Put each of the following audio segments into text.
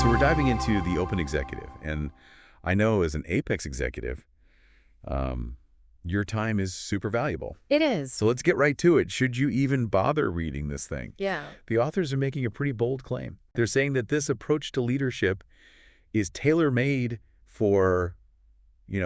So we're diving into the Open Executive, and I know as an Apex executive, your time is super valuable. It is. So let's get right to it. Should you even bother reading this thing? Yeah. The authors are making a pretty bold claim. They're saying that this approach to leadership is tailor-made for,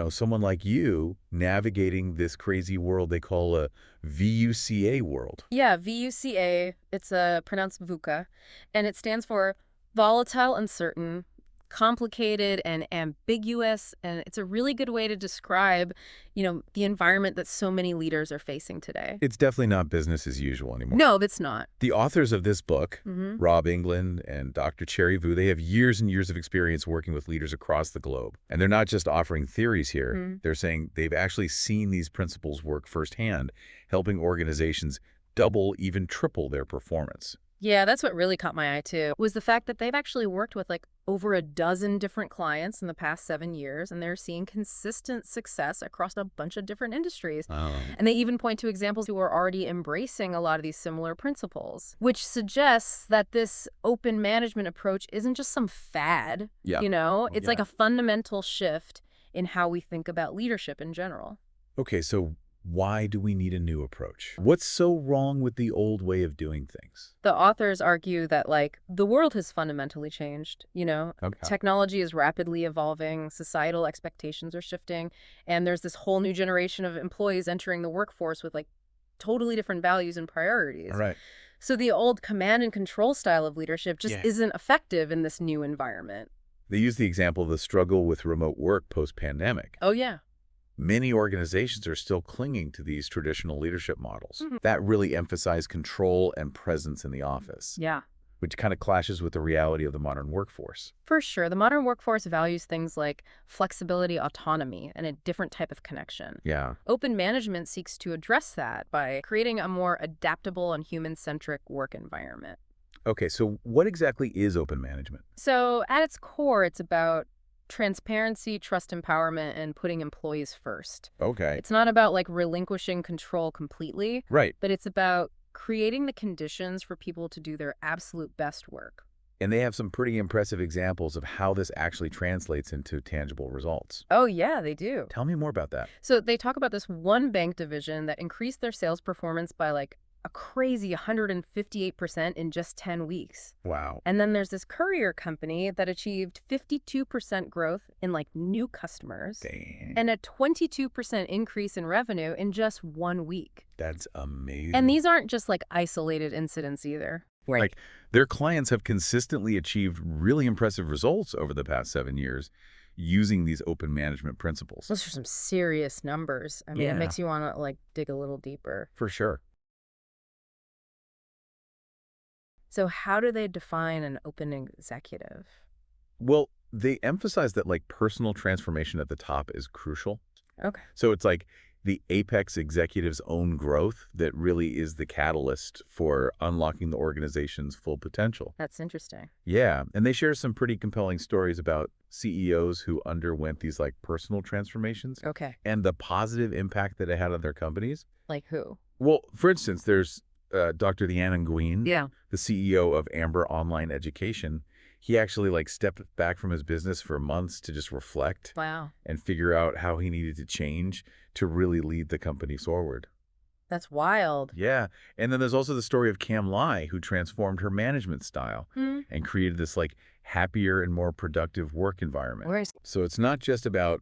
someone like you navigating this crazy world they call a VUCA world. Yeah, VUCA, it's pronounced VUCA, and it stands for volatile, uncertain, complicated, and ambiguous, and it's a really good way to describe, the environment that so many leaders are facing today. It's definitely not business as usual anymore. No, it's not. The authors of this book, Rob England and Dr. Cherry Vu, they have years and years of experience working with leaders across the globe. And they're not just offering theories here. They're saying they've actually seen these principles work firsthand, helping organizations double, even triple their performance. Yeah, that's what really caught my eye, too, was the fact that they've actually worked with over a dozen different clients in the past 7 years, and they're seeing consistent success across a bunch of different industries. Oh. And they even point to examples who are already embracing a lot of these similar principles, which suggests that this open management approach isn't just some fad. Yeah. It's like a fundamental shift in how we think about leadership in general. Okay, so why do we need a new approach? What's so wrong with the old way of doing things? The authors argue that, the world has fundamentally changed, Okay. Technology is rapidly evolving, societal expectations are shifting, and there's this whole new generation of employees entering the workforce with, totally different values and priorities. All right. So the old command and control style of leadership just isn't effective in this new environment. They use the example of the struggle with remote work post-pandemic. Oh, yeah. Many organizations are still clinging to these traditional leadership models that really emphasize control and presence in the office, Yeah. which kind of clashes with the reality of the modern workforce. For sure. The modern workforce values things like flexibility, autonomy, and a different type of connection. Yeah. Open management seeks to address that by creating a more adaptable and human-centric work environment. Okay, so what exactly is open management? So at its core, it's about transparency, trust empowerment, and putting employees first. Okay. It's not about relinquishing control completely, Right. but it's about creating the conditions for people to do their absolute best work. And they have some pretty impressive examples of how this actually translates into tangible results. Oh, yeah, they do. Tell me more about that. So they talk about this one bank division that increased their sales performance by a crazy 158% in just 10 weeks. Wow. And then there's this courier company that achieved 52% growth in new customers. Dang. And a 22% increase in revenue in just 1 week. That's amazing. And these aren't just isolated incidents either. Right. Their clients have consistently achieved really impressive results over the past 7 years using these open management principles. Those are some serious numbers. I mean, it makes you want to dig a little deeper. For sure. So how do they define an open executive? Well, they emphasize that personal transformation at the top is crucial. Okay. So it's the apex executive's own growth that really is the catalyst for unlocking the organization's full potential. That's interesting. Yeah, and they share some pretty compelling stories about CEOs who underwent these personal transformations Okay. and the positive impact that it had on their companies. Like who? Well, for instance, there's Dr. Deanna Nguyen, Yeah. the CEO of Amber Online Education. He actually stepped back from his business for months to just reflect Wow. and figure out how he needed to change to really lead the company forward. That's wild. Yeah. And then there's also the story of Cam Lai, who transformed her management style and created this happier and more productive work environment. Where is So it's not just about,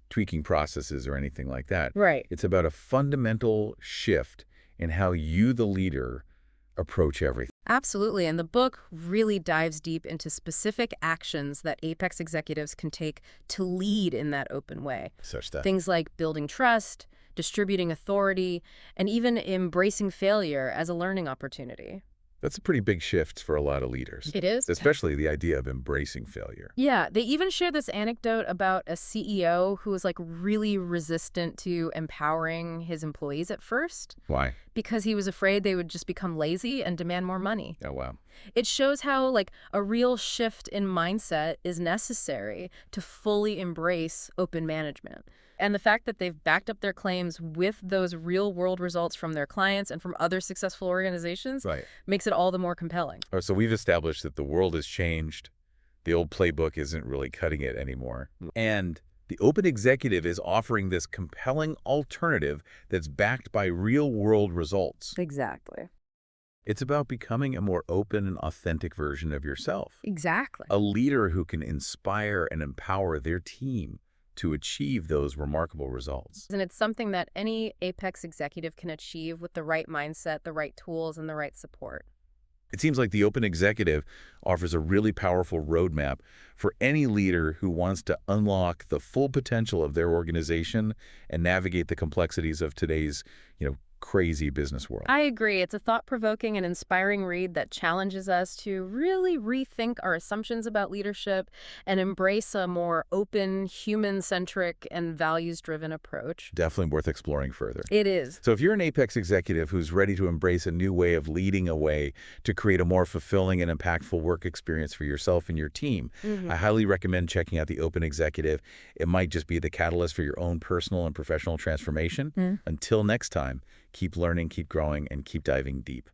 tweaking processes or anything like that. Right. It's about a fundamental shift in how you, the leader, approach everything. Absolutely. And the book really dives deep into specific actions that Apex executives can take to lead in that open way. Such that. Things like building trust, distributing authority, and even embracing failure as a learning opportunity. That's a pretty big shift for a lot of leaders. It is. Especially the idea of embracing failure. Yeah, they even share this anecdote about a CEO who was really resistant to empowering his employees at first Why? because he was afraid they would just become lazy and demand more money. Oh, wow. It shows how a real shift in mindset is necessary to fully embrace open management. And the fact that they've backed up their claims with those real-world results from their clients and from other successful organizations Right. makes it all the more compelling. So we've established that the world has changed, The old playbook isn't really cutting it anymore. And the Open Executive is offering this compelling alternative that's backed by real-world results. Exactly. It's about becoming a more open and authentic version of yourself. Exactly. A leader who can inspire and empower their team to achieve those remarkable results. And it's something that any Apex executive can achieve with the right mindset, the right tools, and the right support. It seems like the Open Executive offers a really powerful roadmap for any leader who wants to unlock the full potential of their organization and navigate the complexities of today's, crazy business world. I agree. It's a thought-provoking and inspiring read that challenges us to really rethink our assumptions about leadership and embrace a more open, human-centric, and values-driven approach. Definitely worth exploring further. It is. So if you're an Apex executive who's ready to embrace a new way of leading a way to create a more fulfilling and impactful work experience for yourself and your team, I highly recommend checking out the Open Executive. It might just be the catalyst for your own personal and professional transformation. Until next time, keep learning, keep growing, and keep diving deep.